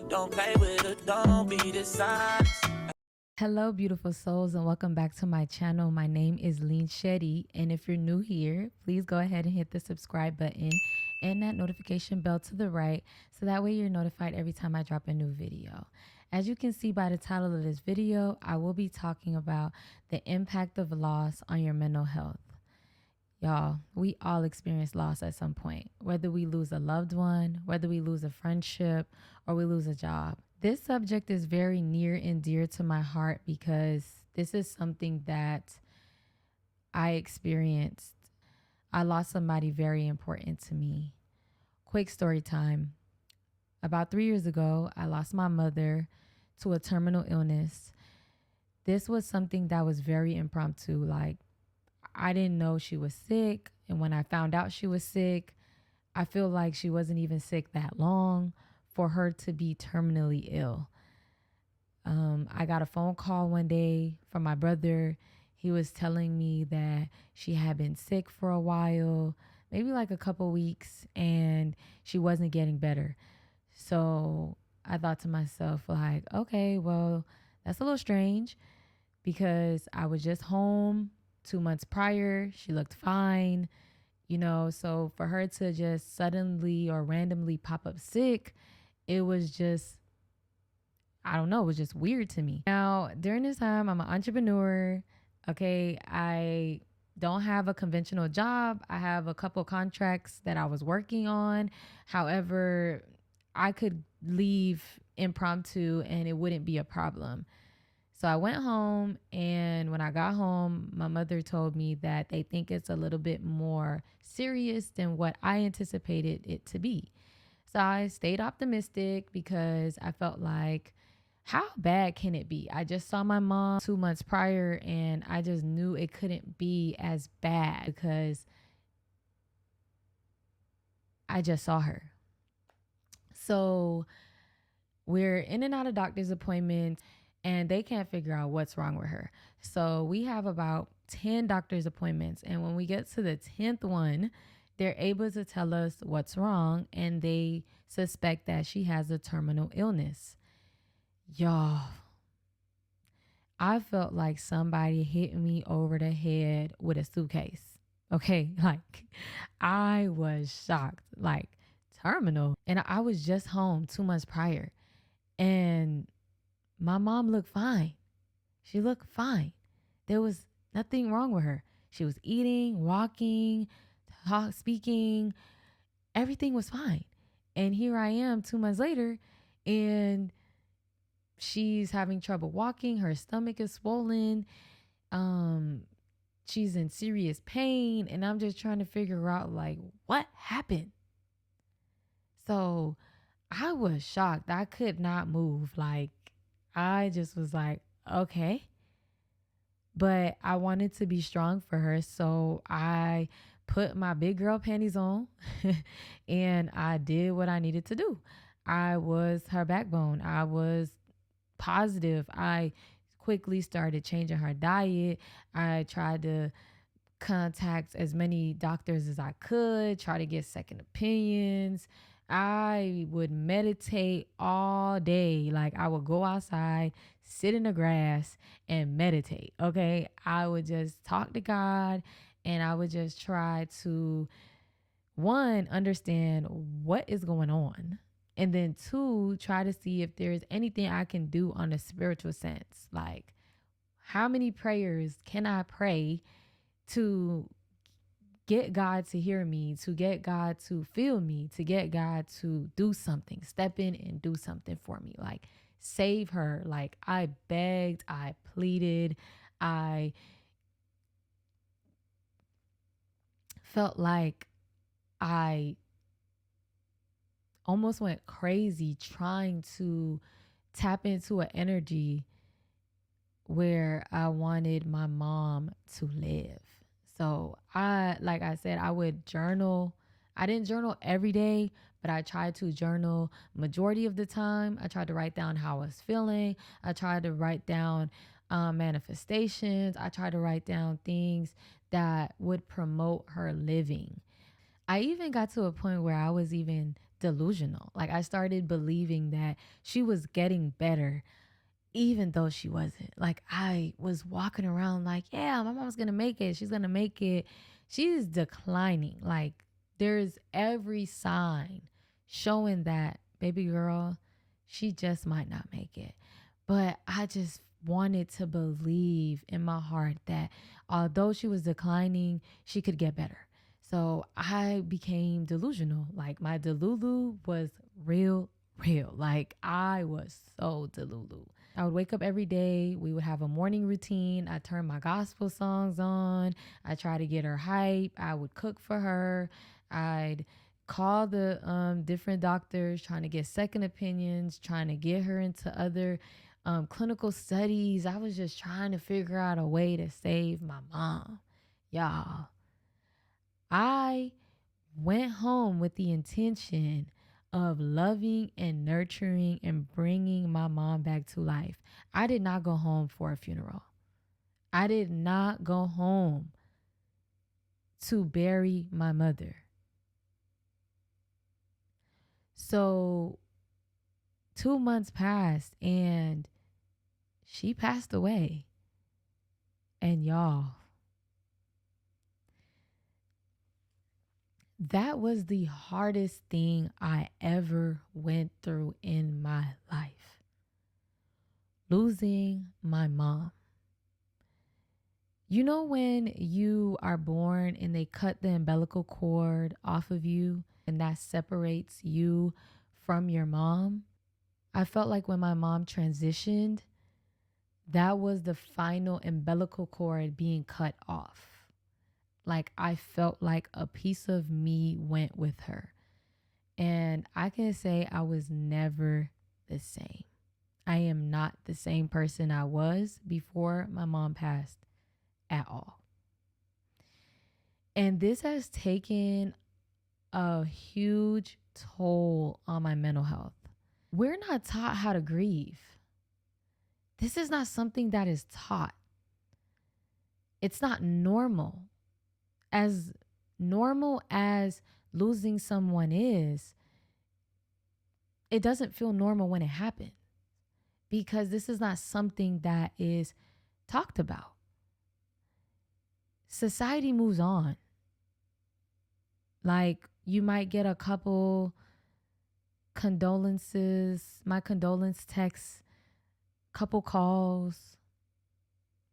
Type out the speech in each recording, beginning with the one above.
Don't play with her, don't be dishonest. Hello, beautiful souls, and welcome back to my channel. My name is Lene, and if you're new here, please go ahead and hit the subscribe button and that notification bell to the right so that way you're notified every time I drop a new video. As you can see by the title of this video, I will be talking about the impact of loss on your mental health. Y'all, we all experience loss at some point, whether we lose a loved one, whether we lose a friendship, or we lose a job. This subject is very near and dear to my heart because this is something that I experienced. I lost somebody very important to me. Quick story time. About 3 years ago, I lost my mother to a terminal illness. This was something that was very impromptu. Like, I didn't know she was sick. And when I found out she was sick, I feel like she wasn't even sick that long for her to be terminally ill. I got a phone call one day from my brother. He was telling me that she had been sick for a while, maybe like a couple weeks, and she wasn't getting better. So I thought to myself, like, okay, well, that's a little strange because I was just home 2 months prior. She looked fine, so for her to just suddenly or randomly pop up sick, it was just, I don't know, it was just weird to me. Now, during this time, I'm an entrepreneur. Okay, I don't have a conventional job. I have a couple contracts that I was working on. However, I could leave impromptu and it wouldn't be a problem. So I went home, and when I got home, my mother told me that they think it's a little bit more serious than what I anticipated it to be. So I stayed optimistic because I felt like, how bad can it be? I just saw my mom 2 months prior, and I just knew it couldn't be as bad because I just saw her. So we're in and out of doctor's appointments, and they can't figure out what's wrong with her. So we have about 10 doctor's appointments. And when we get to the 10th one, they're able to tell us what's wrong, and they suspect that she has a terminal illness. Y'all, I felt like somebody hit me over the head with a suitcase. Okay, like I was shocked, like terminal. And I was just home 2 months prior, and my mom looked fine. She looked fine. There was nothing wrong with her. She was eating, walking, speaking. Everything was fine. And here I am 2 months later, and she's having trouble walking. Her stomach is swollen. She's in serious pain. And I'm just trying to figure out, like, what happened? So I was shocked. I could not move. Like, I just was like, okay. But I wanted to be strong for her. So I put my big girl panties on and I did what I needed to do. I was her backbone. I was positive. I quickly started changing her diet. I tried to contact as many doctors as I could, try to get second opinions. I would meditate all day. Like, I would go outside, sit in the grass, and meditate. Okay. I would just talk to God, and I would just try to, one, understand what is going on. And then two, try to see if there's anything I can do on a spiritual sense. Like, how many prayers can I pray to get God to hear me, to get God to feel me, to get God to do something, step in and do something for me, like save her. Like, I begged, I pleaded, I felt like I almost went crazy trying to tap into an energy where I wanted my mom to live. So like I said, I would journal. I didn't journal every day, but I tried to journal majority of the time. I tried to write down how I was feeling. I tried to write down manifestations. I tried to write down things that would promote her living. I even got to a point where I was even delusional. Like I started believing that she was getting better even though she wasn't. Like I was walking around like, yeah, my mom's gonna make it. She's gonna make it. She's declining. Like there's every sign showing that baby girl, she just might not make it. But I just wanted to believe in my heart that although she was declining, she could get better. So I became delusional. Like my delulu was real, real. Like I was so delulu. I would wake up every day. We would have a morning routine. I turn my gospel songs on. I try to get her hype. I would cook for her. I'd call the different doctors, trying to get second opinions, trying to get her into other clinical studies. I was just trying to figure out a way to save my mom. Y'all, I went home with the intention of loving and nurturing and bringing my mom back to life. I did not go home for a funeral. I did not go home to bury my mother. So 2 months passed and she passed away. And y'all, that was the hardest thing I ever went through in my life. Losing my mom. You know when you are born and they cut the umbilical cord off of you and that separates you from your mom? I felt like when my mom transitioned, that was the final umbilical cord being cut off. Like I felt like a piece of me went with her. And I can say I was never the same. I am not the same person I was before my mom passed at all. And this has taken a huge toll on my mental health. We're not taught how to grieve. This is not something that is taught. It's not normal. As normal as losing someone is, it doesn't feel normal when it happens because this is not something that is talked about. Society moves on. Like you might get a couple condolences, my condolence texts, couple calls.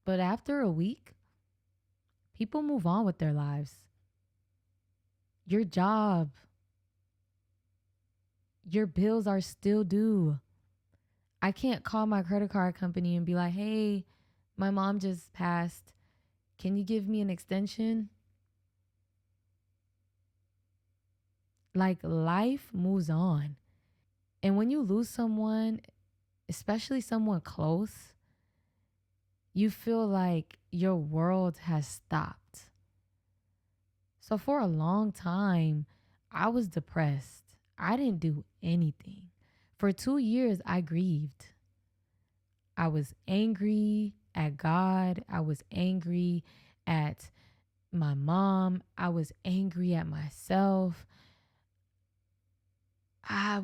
But after a week, people move on with their lives. Your job, your bills are still due. I can't call my credit card company and be like, hey, my mom just passed. Can you give me an extension? Like life moves on. And when you lose someone, especially someone close, you feel like your world has stopped. So for a long time, I was depressed. I didn't do anything. For 2 years, I grieved. I was angry at God. I was angry at my mom. I was angry at myself. I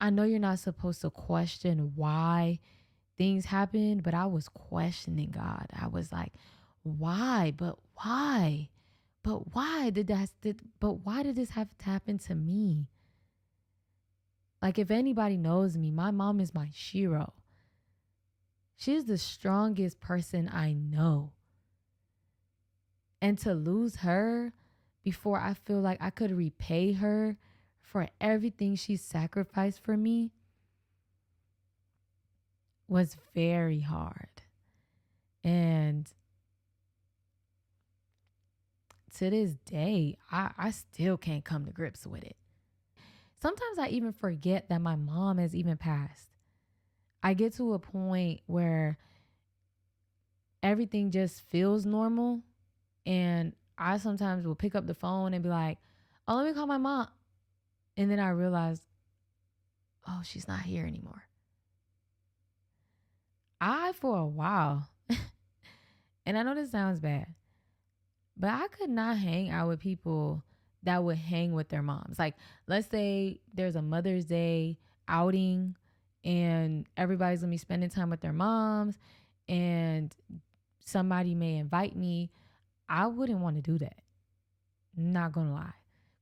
know you're not supposed to question why things happen, but I was questioning God. I was like, why? But why? But why did why did this have to happen to me? Like if anybody knows me, my mom is my shiro. She's the strongest person I know. And to lose her before I feel like I could repay her for everything she sacrificed for me was very hard. And to this day, I still can't come to grips with it. Sometimes I even forget that my mom has even passed. I get to a point where everything just feels normal. And I sometimes will pick up the phone and be like, oh, let me call my mom. And then I realize, oh, she's not here anymore. For a while, and I know this sounds bad, but I could not hang out with people that would hang with their moms. Like, let's say there's a Mother's Day outing and everybody's gonna be spending time with their moms and somebody may invite me. I wouldn't want to do that. Not gonna lie.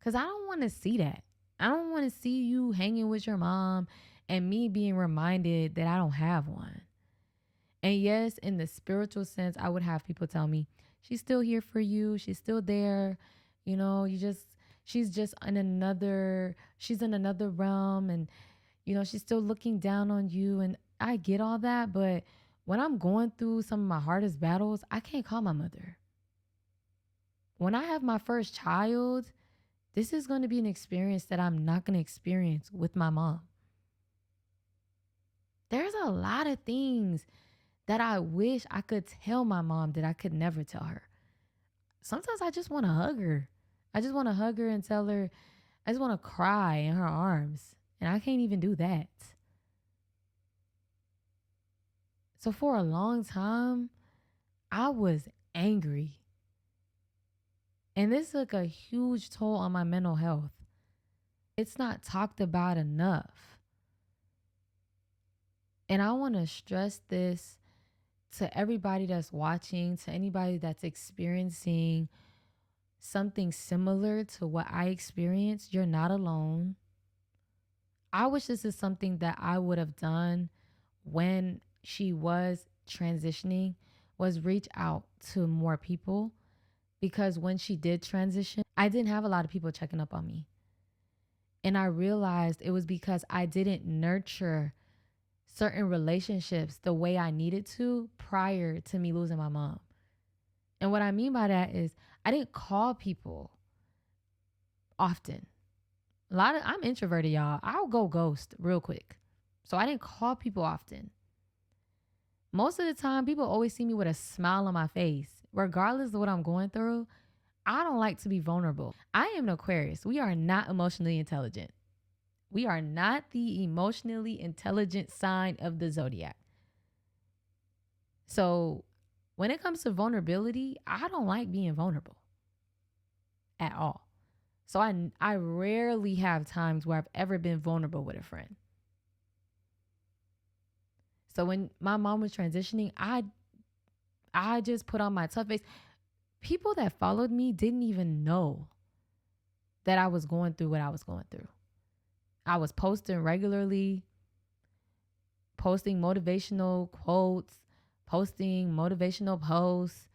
Cause I don't want to see that. I don't want to see you hanging with your mom and me being reminded that I don't have one. And yes, in the spiritual sense, I would have people tell me, she's still here for you. She's still there. You know, she's just she's in another realm and, she's still looking down on you. And I get all that. But when I'm going through some of my hardest battles, I can't call my mother. When I have my first child, this is going to be an experience that I'm not going to experience with my mom. There's a lot of things that I wish I could tell my mom that I could never tell her. Sometimes I just want to hug her. I just want to hug her and tell her, I just want to cry in her arms. And I can't even do that. So for a long time, I was angry. And this took a huge toll on my mental health. It's not talked about enough. And I want to stress this to everybody that's watching, to anybody that's experiencing something similar to what I experienced. You're not alone. I wish this is something that I would have done when she was transitioning, was reach out to more people. Because when she did transition, I didn't have a lot of people checking up on me. And I realized it was because I didn't nurture certain relationships the way I needed to prior to me losing my mom. And what I mean by that is I didn't call people often. I'm introverted, y'all. I'll go ghost real quick. So I didn't call people often. Most of the time, people always see me with a smile on my face. Regardless of what I'm going through, I don't like to be vulnerable. I am an Aquarius. We are not emotionally intelligent. We are not the emotionally intelligent sign of the zodiac. So when it comes to vulnerability, I don't like being vulnerable at all. So I rarely have times where I've ever been vulnerable with a friend. So when my mom was transitioning, I just put on my tough face. People that followed me didn't even know that I was going through what I was going through. I was posting regularly, posting motivational quotes, posting motivational posts,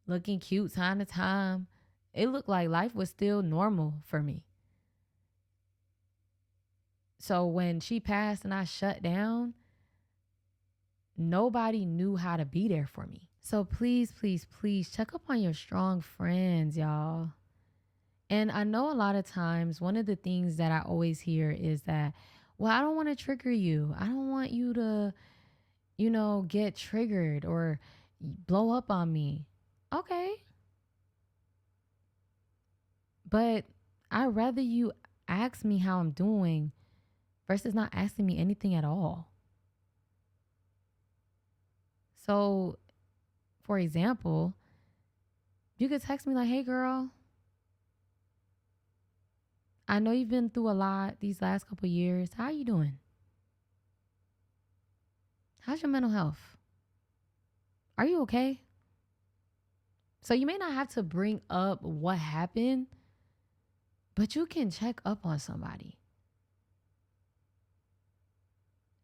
looking cute time to time. It looked like life was still normal for me. So when she passed and I shut down, nobody knew how to be there for me. So please, please, please check up on your strong friends, y'all. And I know a lot of times one of the things that I always hear is that, well, I don't want to trigger you. I don't want you to, get triggered or blow up on me. Okay. But I'd rather you ask me how I'm doing versus not asking me anything at all. So, for example, you could text me like, hey, girl, I know you've been through a lot these last couple of years. How are you doing? How's your mental health? Are you okay? So you may not have to bring up what happened, but you can check up on somebody.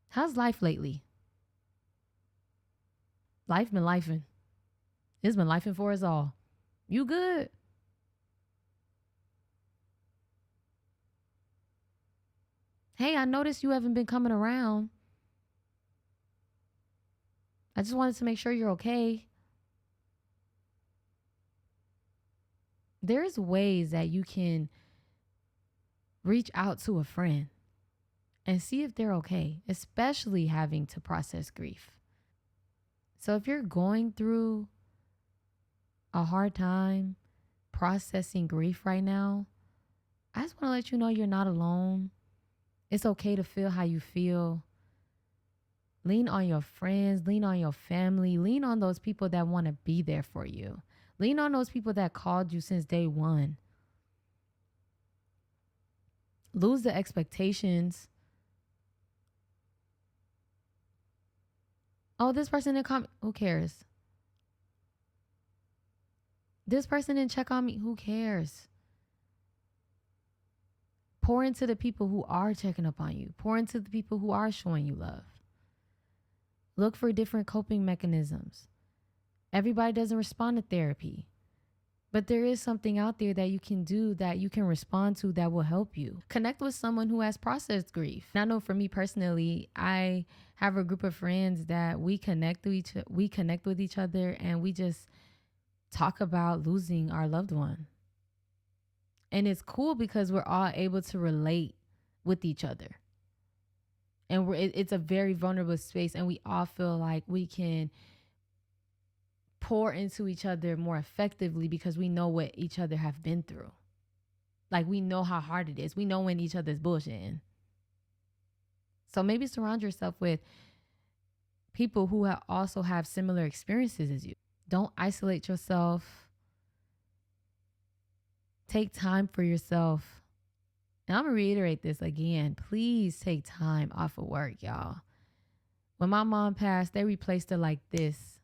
How's life lately? Life been lifing. It's been lifing for us all. You good? Hey, I noticed you haven't been coming around. I just wanted to make sure you're okay. There's ways that you can reach out to a friend and see if they're okay, especially having to process grief. So if you're going through a hard time processing grief right now, I just want to let you know you're not alone. It's okay to feel how you feel. Lean on your friends, lean on your family, lean on those people that want to be there for you. Lean on those people that called you since day one. lose the expectations. Oh, this person didn't comment. Who cares? This person didn't check on me. Who cares? Pour into the people who are checking up on you. Pour into the people who are showing you love. Look for different coping mechanisms. Everybody doesn't respond to therapy, but there is something out there that you can do, that you can respond to, that will help you. Connect with someone who has processed grief. And I know for me personally, I have a group of friends that we connect with each other, and we just talk about losing our loved one. And it's cool because we're all able to relate with each other. And it's a very vulnerable space, and we all feel like we can pour into each other more effectively because we know what each other have been through. Like, we know how hard it is. We know when each other's bullshitting. So maybe surround yourself with people who also have similar experiences as you. Don't isolate yourself. Take time for yourself. And I'm going to reiterate this again. Please take time off of work, y'all. When my mom passed, they replaced her like this.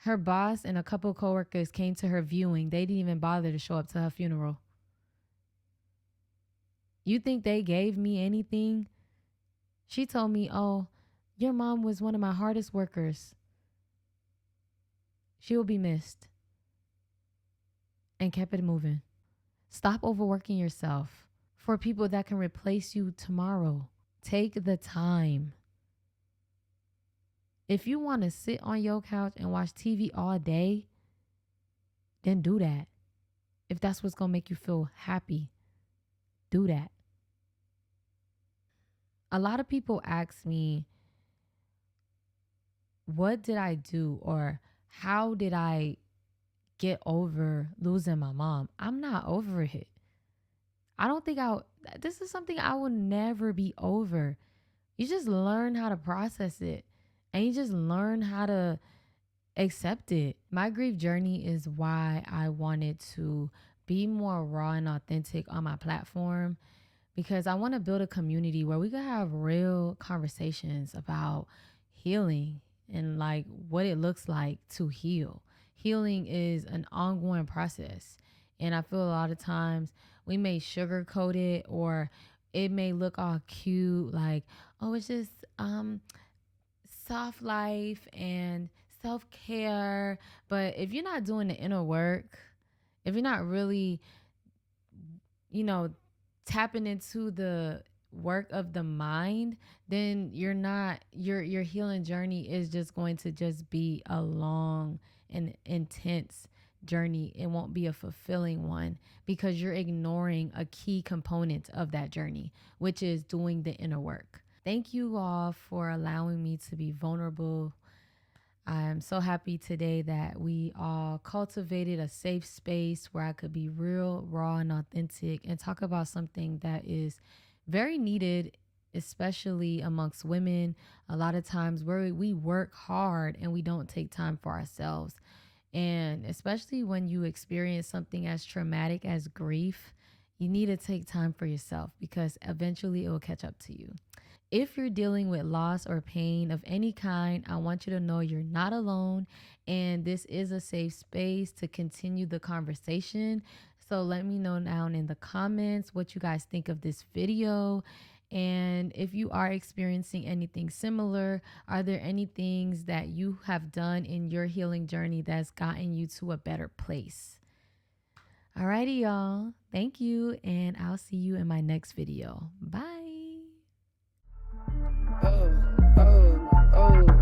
Her boss and a couple coworkers came to her viewing. They didn't even bother to show up to her funeral. You think they gave me anything? She told me, oh, your mom was one of my hardest workers. She will be missed. And kept it moving. Stop overworking yourself for people that can replace you tomorrow. Take the time. If you want to sit on your couch and watch TV all day, then do that. If that's what's going to make you feel happy, do that. A lot of people ask me, what did I do, or how did I get over losing my mom? I'm not over it. I don't think this is something I will never be over. You just learn how to process it, and you just learn how to accept it. My grief journey is why I wanted to be more raw and authentic on my platform, because I want to build a community where we can have real conversations about healing and like what it looks like to heal. Healing is an ongoing process. And I feel a lot of times we may sugarcoat it, or it may look all cute, like, oh, it's just soft life and self-care. But if you're not doing the inner work, if you're not really, tapping into the work of the mind, then your healing journey is just going to just be a long and intense journey. It won't be a fulfilling one because you're ignoring a key component of that journey, which is doing the inner work. Thank you all for allowing me to be vulnerable. I'm so happy today that we all cultivated a safe space where I could be real, raw, and authentic and talk about something that is very needed, especially amongst women. A lot of times we work hard and we don't take time for ourselves. And especially when you experience something as traumatic as grief, you need to take time for yourself because eventually it will catch up to you. If you're dealing with loss or pain of any kind, I want you to know you're not alone, and this is a safe space to continue the conversation. So let me know down in the comments what you guys think of this video. And if you are experiencing anything similar, are there any things that you have done in your healing journey that's gotten you to a better place? Alrighty, y'all. Thank you, and I'll see you in my next video. Bye. Oh, oh, oh.